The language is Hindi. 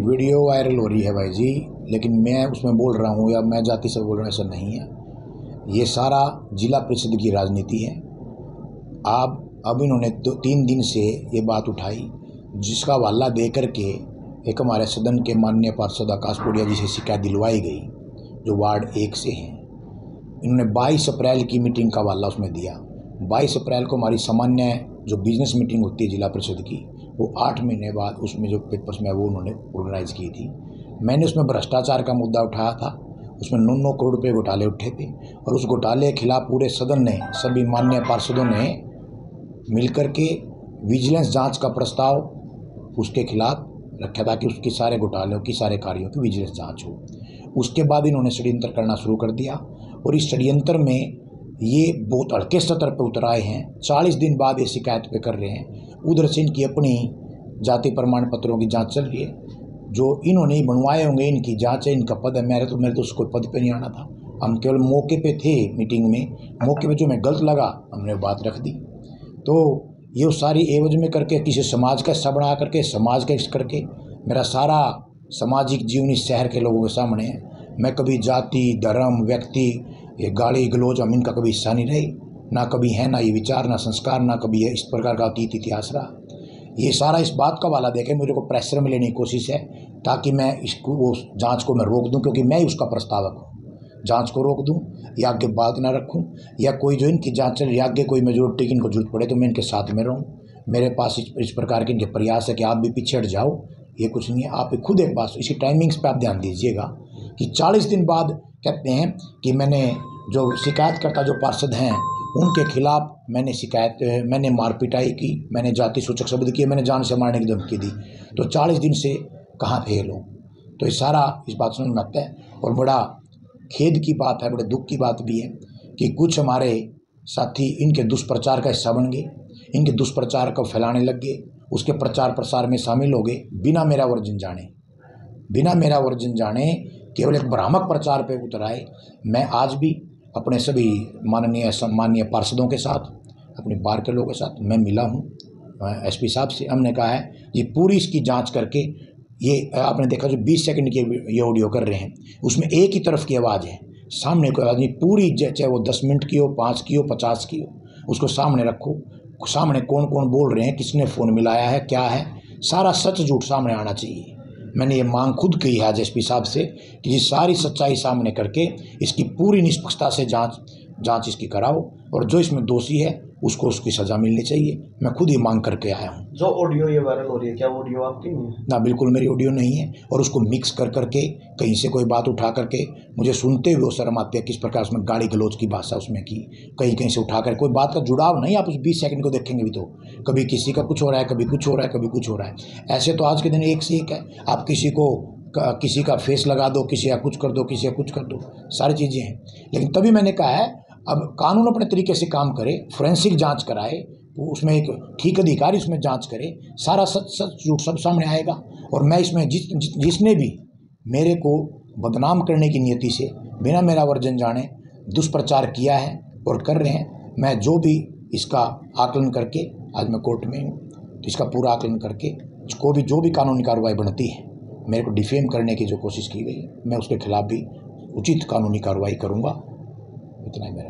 वीडियो वायरल हो रही है भाई जी, लेकिन मैं उसमें बोल रहा हूँ या मैं जाति से बोल रहा हूँ, ऐसा नहीं है। ये सारा जिला परिषद की राजनीति है। अब इन्होंने 3 दिन से ये बात उठाई, जिसका हवाला दे करके एक हमारे सदन के माननीय पार्षद आकाश पुड़िया जी से शिकायत दिलवाई गई, जो वार्ड 1 से हैं। इन्होंने 22 अप्रैल की मीटिंग का हवाला उसमें दिया। 22 अप्रैल को हमारी सामान्य जो बिजनेस मीटिंग होती है जिला परिषद की, वो 8 महीने बाद उसमें जो पेपर्स में वो उन्होंने ऑर्गेनाइज़ की थी। मैंने उसमें भ्रष्टाचार का मुद्दा उठाया था। उसमें 9 करोड़ रुपये घोटाले उठे थे और उस घोटाले के खिलाफ पूरे सदन ने, सभी माननीय पार्षदों ने मिलकर के विजिलेंस जांच का प्रस्ताव उसके खिलाफ रखा था कि उसके सारे घोटालों की, सारे कार्यों की विजिलेंस जांच हो। उसके बाद इन्होंने षड्यंत्र करना शुरू कर दिया और इस षड्यंत्र में ये बहुत हल्के स्तर पर उतर आए हैं। 40 दिन बाद ये शिकायत पे कर रहे हैं। उधर से इनकी अपनी जाति प्रमाण पत्रों की जांच चल रही है, जो इन्होंने ही बनवाए होंगे, इनकी जांच है, इनका पद है। मेरे तो उसको पद पे नहीं आना था। हम केवल मौके पे थे मीटिंग में, मौके पे जो मैं गलत लगा हमने बात रख दी। तो ये सारी एवज में करके किसी समाज का हिस्सा बना करके, समाज का हिस्सा करके मेरा सारा सामाजिक जीवन इस शहर के लोगों के सामने है। मैं कभी जाति, धर्म, व्यक्ति, ये गाली गलौज हम इनका कभी हिस्सा नहीं रहे, ना कभी है, ना ये विचार, ना संस्कार, ना कभी है इस प्रकार का अतीत इतिहास रहा। ये सारा इस बात का हवाला देके मुझे को प्रेशर में लेने की कोशिश है, ताकि मैं इसको, वो जांच को मैं रोक दूं, क्योंकि मैं ही उसका प्रस्तावक हूँ। जांच को रोक दूं या आगे बात ना रखूं, या कोई जो इनकी जांच चल रही आगे कोई मेजोरिटी की इनको जरूरत पड़े तो मैं इनके साथ में रहूं। मेरे पास इस प्रकार के इनके प्रयास है कि आप भी पीछे हट जाओ, ये कुछ नहीं है। आप खुद एक बात, इसकी टाइमिंग्स पे आप ध्यान दीजिएगा कि 40 दिन बाद कहते हैं कि मैंने जो शिकायतकर्ता जो पार्षद हैं उनके खिलाफ मैंने मारपिटाई की, मैंने जाति सूचक शब्द किए, मैंने जान से मारने की धमकी दी। तो 40 दिन से कहाँ फेल हो? तो ये सारा इस बात समझ में आता है। और बड़ा खेद की बात है, बड़े दुख की बात भी है कि कुछ हमारे साथी इनके दुष्प्रचार का हिस्सा बन गए, इनके दुष्प्रचार को फैलाने लग गए, उसके प्रचार प्रसार में शामिल हो गए बिना मेरा वर्जन जाने, केवल एक भ्रामक प्रचार पे उतर आए। मैं आज भी अपने सभी माननीय सम्माननीय पार्षदों के साथ, अपने बार के लोगों के साथ मैं मिला हूँ। एसपी साहब से हमने कहा है ये पूरी इसकी जांच करके, ये आपने देखा जो 20 सेकंड की ये ऑडियो कर रहे हैं, उसमें एक ही तरफ की आवाज़ है, सामने कोई आवाज़ नहीं। पूरी, चाहे वो 10 मिनट की हो, 5 की हो, 50 की हो, उसको सामने रखो। सामने कौन कौन बोल रहे हैं, किसने फ़ोन मिलाया है, क्या है, सारा सच झूठ सामने आना चाहिए। मैंने ये मांग खुद की है आज एसपी साहब से कि ये सारी सच्चाई सामने करके इसकी पूरी निष्पक्षता से जांच इसकी कराओ, और जो इसमें दोषी है उसको उसकी सज़ा मिलनी चाहिए। मैं खुद ही मांग करके आया हूँ। जो ऑडियो ये वायरल हो रही है, क्या ऑडियो आपकी नहीं है? ना, बिल्कुल मेरी ऑडियो नहीं है। और उसको मिक्स कर करके कहीं से कोई बात उठा करके मुझे सुनते हुए शर्म आती है, किस प्रकार उसमें गाली गलौज की भाषा उसमें की, कहीं से उठा कर कोई बात का जुड़ाव नहीं। आप उस 20 सेकंड को देखेंगे भी तो कभी किसी का कुछ हो रहा है, कभी कुछ हो रहा है, कभी कुछ हो रहा है। ऐसे तो आज के दिन एक से एक है। आप किसी का फेस लगा दो, किसी का कुछ कर दो, किसी का कुछ कर दो, सारी चीज़ें हैं। लेकिन तभी मैंने कहा है अब कानून अपने तरीके से काम करे, फोरेंसिक जांच कराए, उसमें एक ठीक अधिकारी उसमें जांच करे, सारा सच झूठ सब सामने आएगा। और मैं इसमें जिसने भी मेरे को बदनाम करने की नियति से बिना मेरा वर्जन जाने दुष्प्रचार किया है और कर रहे हैं, मैं जो भी इसका आकलन करके, आज मैं कोर्ट में हूँ, तो इसका पूरा आकलन करके इसको भी जो भी कानूनी कार्रवाई बनती है, मेरे को डिफेम करने की जो कोशिश की गई, मैं उसके खिलाफ भी उचित कानूनी कार्रवाई करूँगा। इतना ही मेरा।